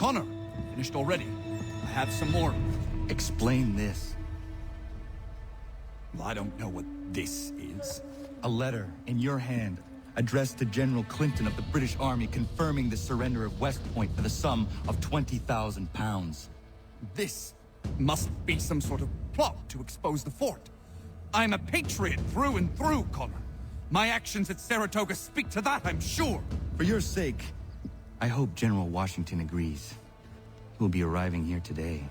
Connor, finished already. I have some more. Explain this. Well, I don't know what this is. A letter in your hand, addressed to General Clinton of the British Army confirming the surrender of West Point for the sum of £20,000. This must be some sort of plot to expose the fort. I'm a patriot through and through, Connor. My actions at Saratoga speak to that, I'm sure. For your sake, I hope General Washington agrees. He'll be arriving here today.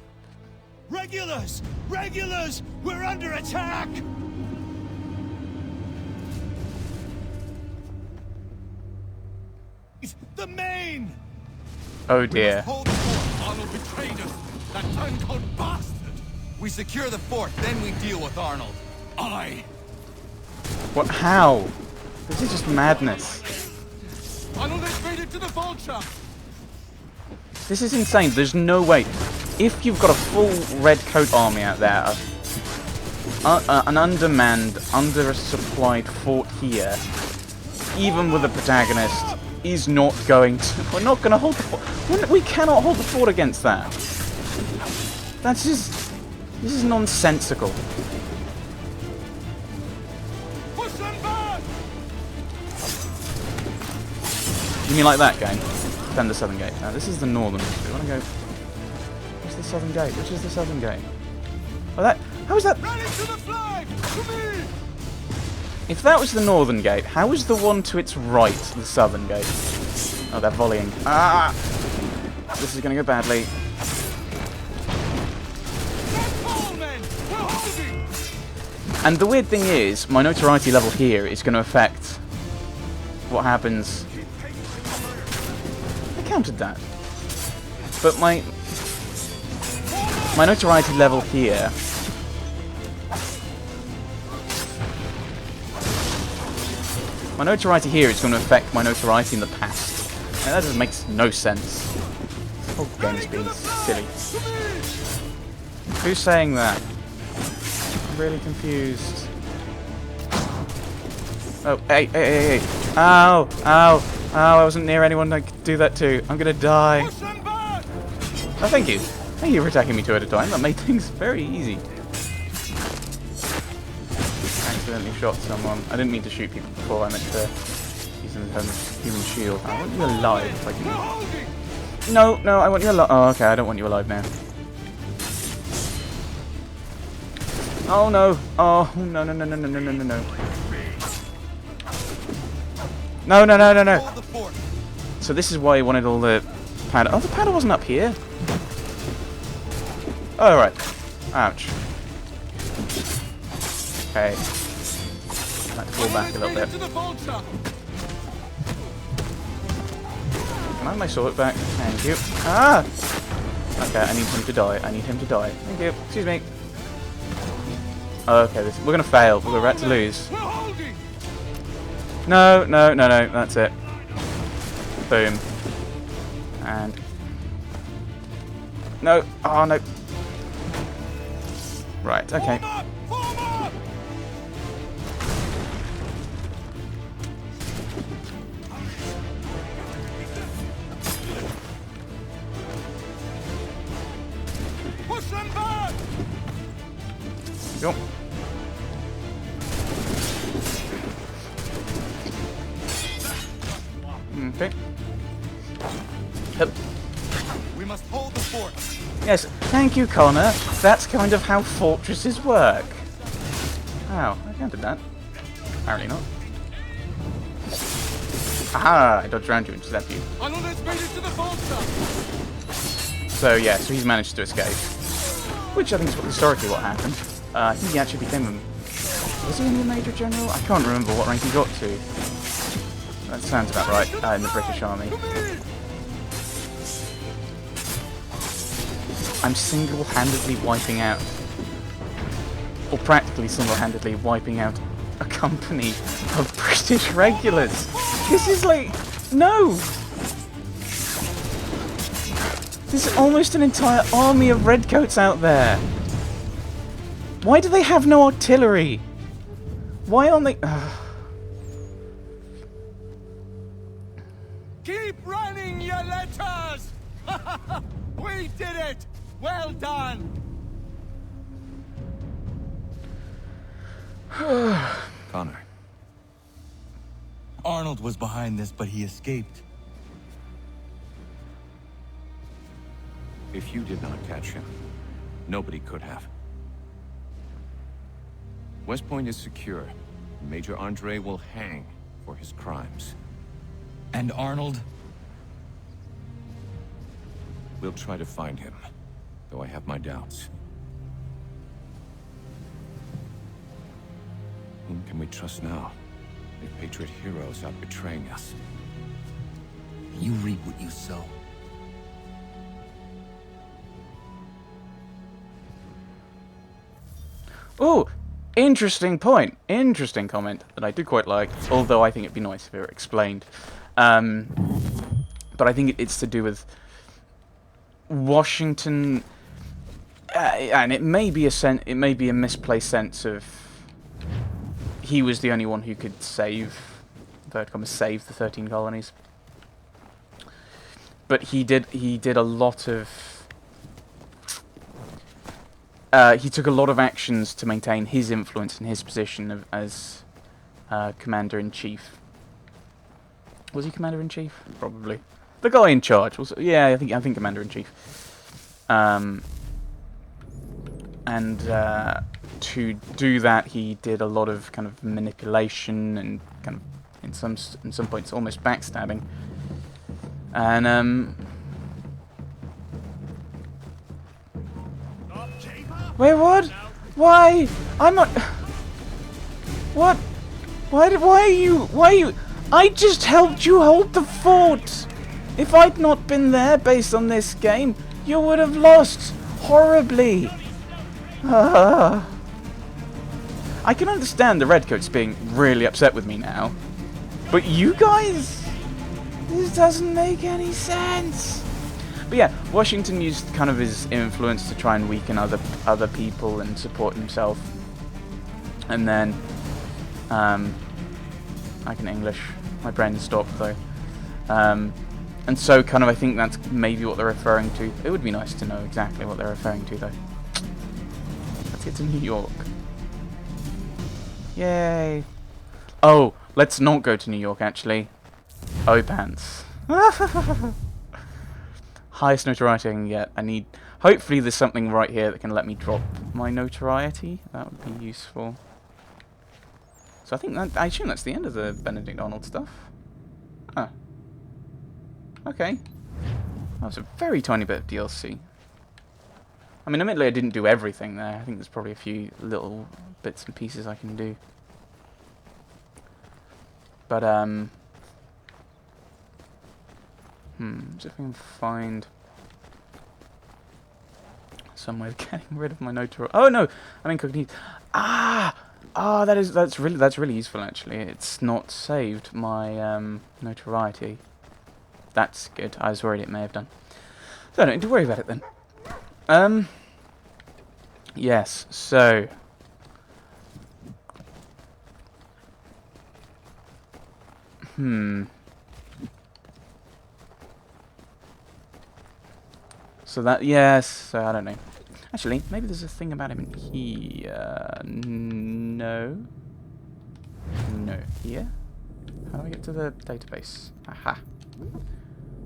Regulars! Regulars! We're under attack! The Maine! Oh dear. Hold the fort. Arnold betrayed us. That turncoat bastard. We secure the fort, then we deal with Arnold. What? How? This is just madness. Arnold has made it to the Vulture. This is insane. There's no way. If you've got a full redcoat army out there, an undermanned, under-supplied fort here, even with a protagonist, is not going to... We're not going to hold the fort. We cannot hold the fort against that. That's just... This is nonsensical. Push them back! You mean like that game? Defend the southern gate. Now, this is the northern. We want to go... Where's the southern gate? Which is the southern gate? Oh, that... How is that... Rally to the flag! To me! If that was the northern gate, how is the one to its right the southern gate? Oh, they're volleying. Ah! This is going to go badly. And the weird thing is, my notoriety level here is going to affect what happens. I counted that. But my notoriety level here... My notoriety here is going to affect my notoriety in the past. And that just makes no sense. This whole game is being silly. Who's saying that? I'm really confused. Oh, hey, hey, hey, hey. Ow, ow, ow, I wasn't near anyone I could do that to. I'm gonna die. Oh, thank you. Thank you for attacking me two at a time. That made things very easy. Accidentally shot someone. I didn't mean to shoot people before. I meant to use them as human shield. I want you alive if I can. No, no, I want you alive. Oh, okay, I don't want you alive now. Oh no! Oh no no no no no no no no no! No no no no no! So this is why he wanted all the powder. Oh, the powder wasn't up here. Oh right. Ouch. Okay. Let's fall back a little bit. Can I have my sword back? Thank you. Ah! Okay, I need him to die. I need him to die. Thank you. Excuse me. Okay, we're gonna fail. We're about to lose. No, no, no, no. That's it. Boom. And no. Oh no. Right. Okay. Push them back! Go. Okay. Yep. We must hold the fort. Yes, thank you, Connor. That's kind of how fortresses work. Wow, I counted that. Apparently not. Aha! I dodged around you and slapped you. Arnold has made it to the Vulture. So yeah, so he's managed to escape. Which I think is historically what happened. I think he actually became a... Was he a Major General? I can't remember what rank he got to. That sounds about right, in the British Army. I'm single-handedly wiping out, or practically single-handedly wiping out, a company of British regulars. This is like... No! There's almost an entire army of redcoats out there. Why do they have no artillery? Why aren't they... Keep running, your letters! We did it! Well done! Connor. Arnold was behind this, but he escaped. If you did not catch him, nobody could have. West Point is secure. Major Andre will hang for his crimes. And Arnold? We'll try to find him, though I have my doubts. Whom can we trust now? If Patriot heroes out betraying us. You reap what you sow. Oh, interesting point. Interesting comment that I do quite like, although I think it'd be nice if it were explained. But I think it's to do with Washington, and it may be a misplaced sense of he was the only one who could save, inverted commas, save the 13 colonies. But he did a lot of he took a lot of actions to maintain his influence and his position as commander-in-chief. Was he commander-in-chief? Probably. The guy in charge was. Yeah, I think commander-in-chief. And to do that, he did a lot of kind of manipulation and kind of in some points almost backstabbing. And wait, what? Why? I'm not. What? Why are you? I just helped you hold the fort. If I'd not been there based on this game, you would have lost horribly. I can understand the Redcoats being really upset with me now, but you guys, this doesn't make any sense. But yeah, Washington used kind of his influence to try and weaken other people and support himself. And then, I can English. My brain stopped though. And so kind of I think that's maybe what they're referring to. It would be nice to know exactly what they're referring to though. Let's get to New York. Yay. Oh, let's not go to New York actually. Oh pants. Highest notoriety I can get. I need. Hopefully there's something right here that can let me drop my notoriety. That would be useful. So I think that, I assume that's the end of the Benedict Arnold stuff. Ah. Okay. That was a very tiny bit of DLC. I mean, admittedly I didn't do everything there. I think there's probably a few little bits and pieces I can do. But, see if I can find some way of getting rid of my notoriety. Oh no, I'm incognito. That's really useful actually. It's not saved my notoriety. That's good. I was worried it may have done. So I don't need to worry about it then. Yes. So. So that, yes, so I don't know. Actually, maybe there's a thing about him in here. No. No. Here? How do I get to the database? Aha.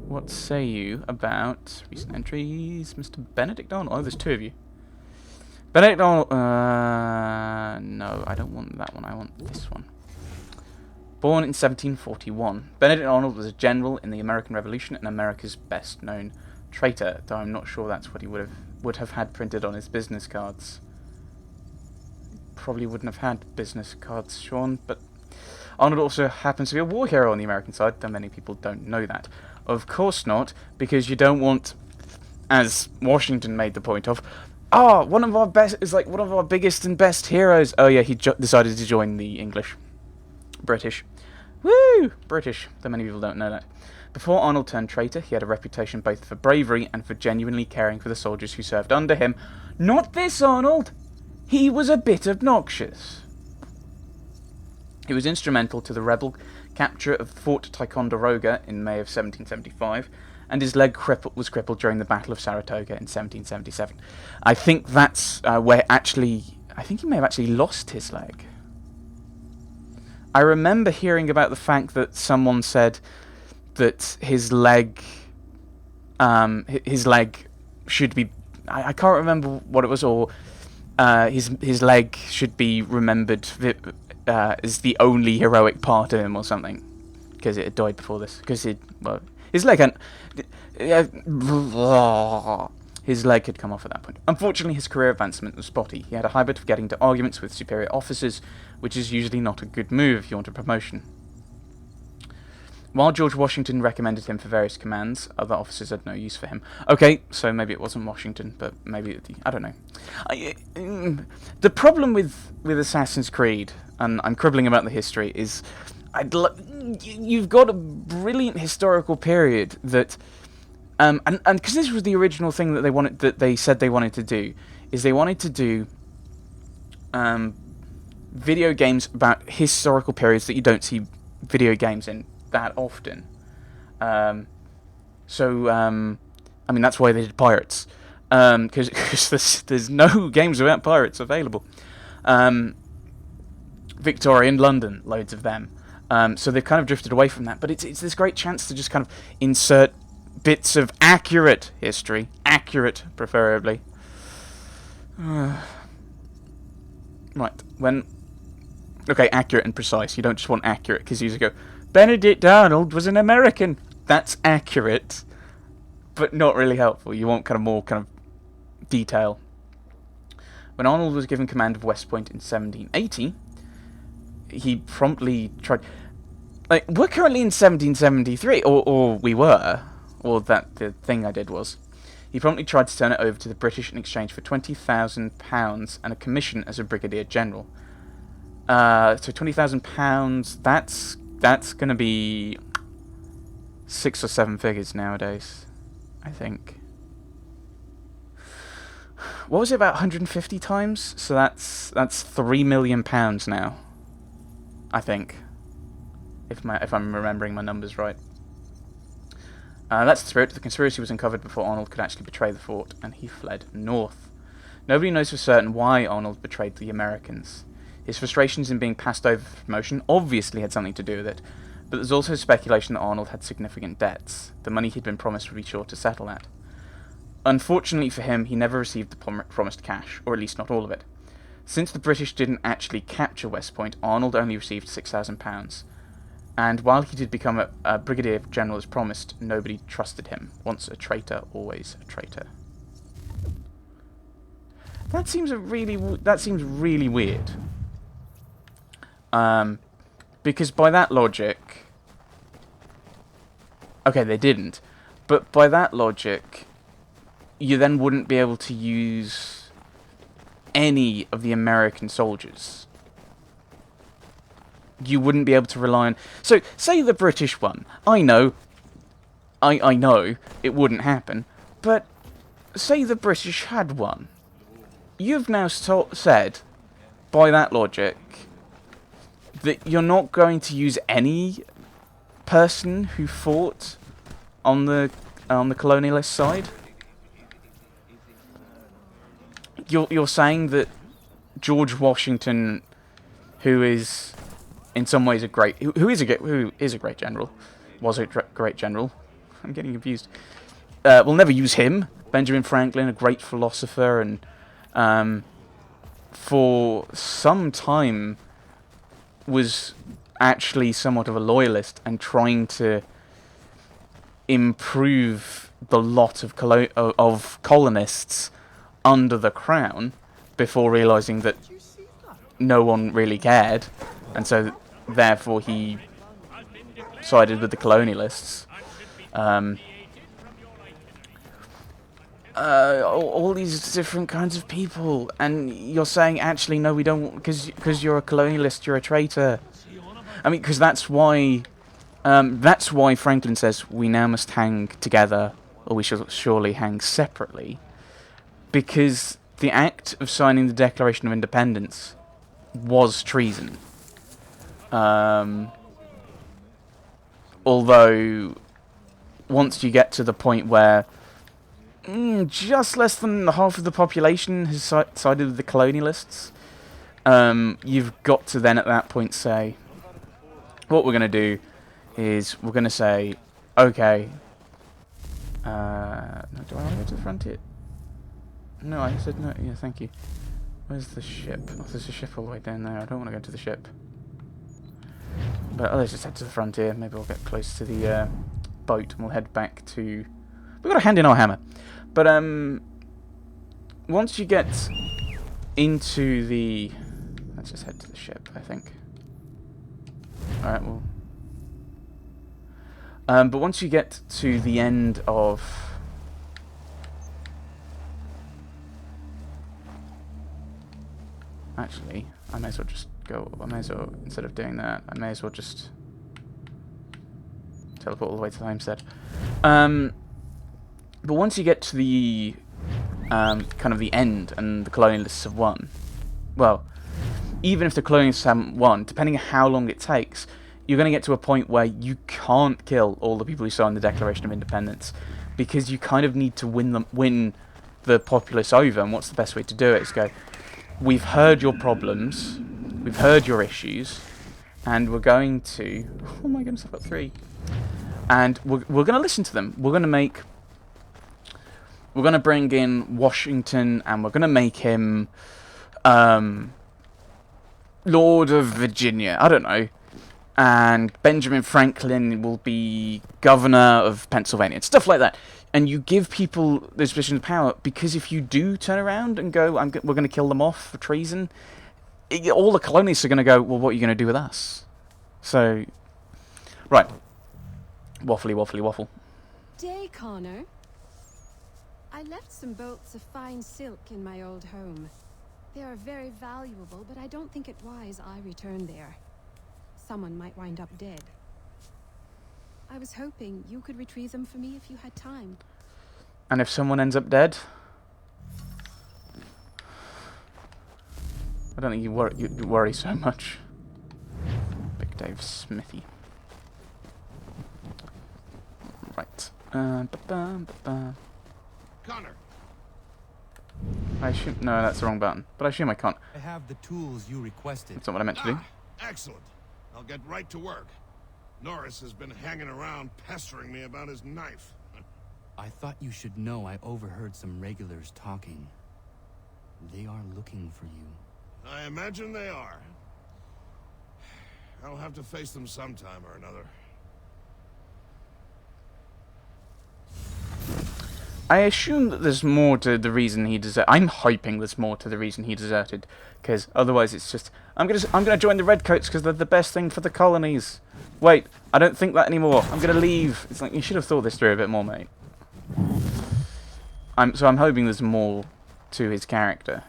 What say you about recent entries, Mr. Benedict Arnold? Oh, there's two of you. Benedict Arnold, no, I don't want that one. I want this one. Born in 1741, Benedict Arnold was a general in the American Revolution and America's best-known traitor, though I'm not sure that's what he would have had printed on his business cards. Probably wouldn't have had business cards, Sean, but Arnold also happens to be a war hero on the American side, though many people don't know that. Of course not, because you don't want, as Washington made the point of, one of our best is like one of our biggest and best heroes. Oh yeah, he decided to join the English. British. Woo! British, though many people don't know that. Before Arnold turned traitor, he had a reputation both for bravery and for genuinely caring for the soldiers who served under him. Not this Arnold! He was a bit obnoxious. He was instrumental to the rebel capture of Fort Ticonderoga in May of 1775, and his leg was crippled during the Battle of Saratoga in 1777. I think that's where actually... I think he may have actually lost his leg. I remember hearing about the fact that someone said that his leg should be... I can't remember what it was, or his leg should be remembered as the only heroic part of him or something, because it had died before this. Because his leg had... His leg had come off at that point. Unfortunately, his career advancement was spotty. He had a habit of getting into arguments with superior officers, which is usually not a good move if you want a promotion. While George Washington recommended him for various commands, other officers had no use for him. Okay, so maybe it wasn't Washington, but maybe... I don't know. The problem with Assassin's Creed, and I'm cribbling about the history, is... you've got a brilliant historical period that... and because this was the original thing that they said they wanted to do, is they wanted to do video games about historical periods that you don't see video games in that often. I mean, that's why they did Pirates, because there's no games about pirates available. Victorian London, loads of them. So they've kind of drifted away from that, but it's this great chance to just kind of insert bits of accurate history, accurate preferably. Right, okay, accurate and precise. You don't just want accurate, because you just go, Benedict Arnold was an American. That's accurate, but not really helpful. You want kind of more kind of detail. When Arnold was given command of West Point in 1780, he promptly tried... Like, we're currently in 1773, or we were, or that the thing I did was. He promptly tried to turn it over to the British in exchange for £20,000 and a commission as a brigadier general. So £20,000, that's going to be 6 or 7 figures nowadays, I think. What was it, about 150 times? So that's £3 million now, I think, if I'm remembering my numbers right. That's the spirit. The conspiracy was uncovered before Arnold could actually betray the fort, and he fled north. Nobody knows for certain why Arnold betrayed the Americans. His frustrations in being passed over for promotion obviously had something to do with it, but there's also speculation that Arnold had significant debts. The money he'd been promised would be sure to settle that. Unfortunately for him, he never received the promised cash, or at least not all of it. Since the British didn't actually capture West Point, Arnold only received £6,000. And while he did become a brigadier general as promised, nobody trusted him. Once a traitor, always a traitor. That seems really weird. Because by that logic... Okay, they didn't. But by that logic, you then wouldn't be able to use any of the American soldiers. You wouldn't be able to rely on... So, say the British won. I know it wouldn't happen. But, say the British had won. You've now said, by that logic, that you're not going to use any person who fought on the colonialist side. You're saying that George Washington, who is in some ways who is a great general, was a great general. I'm getting confused. We'll never use him. Benjamin Franklin, a great philosopher, and for some time was actually somewhat of a loyalist and trying to improve the lot of colonists under the crown before realizing that no one really cared, and so therefore he sided with the colonialists. All these different kinds of people, and you're saying actually no, we don't, because you're a colonialist, you're a traitor. I mean, because that's why Franklin says we now must hang together, or we shall surely hang separately, because the act of signing the Declaration of Independence was treason. Although once you get to the point where just less than half of the population has sided with the colonialists, you've got to then at that point say, what we're going to do is we're going to say, okay, no, do I want to go to the frontier? No, I said no, yeah, thank you. Where's the ship? Oh, there's a ship all the way down there. I don't want to go to the ship. But let's just head to the frontier. Maybe we'll get close to the boat and we'll head back to... We've got to hand in our hammer. But once you get into the... Let's just head to the ship, I think. Alright, well... but once you get to the end of... Actually, I may as well just go... I may as well, instead of doing that, I may as well just... teleport all the way to the homestead. But once you get to the... kind of the end, and the colonialists have won... Well, even if the colonialists haven't won, depending on how long it takes, you're going to get to a point where you can't kill all the people who signed the Declaration of Independence, because you kind of need to win the populace over. And what's the best way to do it? Is go, we've heard your problems, we've heard your issues, and we're going to... Oh my goodness, I've got 3. And we're going to listen to them. We're going to bring in Washington, and we're going to make him Lord of Virginia. I don't know. And Benjamin Franklin will be governor of Pennsylvania, and stuff like that. And you give people those positions of power, because if you do turn around and go, we're going to kill them off for treason, all the colonists are going to go, well, what are you going to do with us? So, right. Waffly, waffly, waffle. Day, Connor. I left some bolts of fine silk in my old home. They are very valuable, but I don't think it wise I return there. Someone might wind up dead. I was hoping you could retrieve them for me if you had time. And if someone ends up dead? I don't think you worry so much. Big Dave Smithy. Right. Connor. I assume... No, that's the wrong button. But I assume I can't. I have the tools you requested. That's not what I meant to do. Excellent. I'll get right to work. Norris has been hanging around pestering me about his knife. I thought you should know I overheard some regulars talking. They are looking for you. I imagine they are. I'll have to face them sometime or another. I assume that there's more to the reason he deserted. I'm hoping there's more to the reason he deserted, because otherwise it's just I'm gonna join the Redcoats because they're the best thing for the colonies. Wait, I don't think that anymore. I'm gonna leave. It's like, you should have thought this through a bit more, mate. So I'm hoping there's more to his character.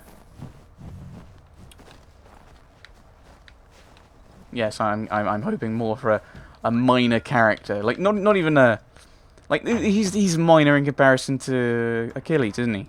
Yes, I'm hoping more for a minor character, like not even a. Like, he's minor in comparison to Achilles, isn't he?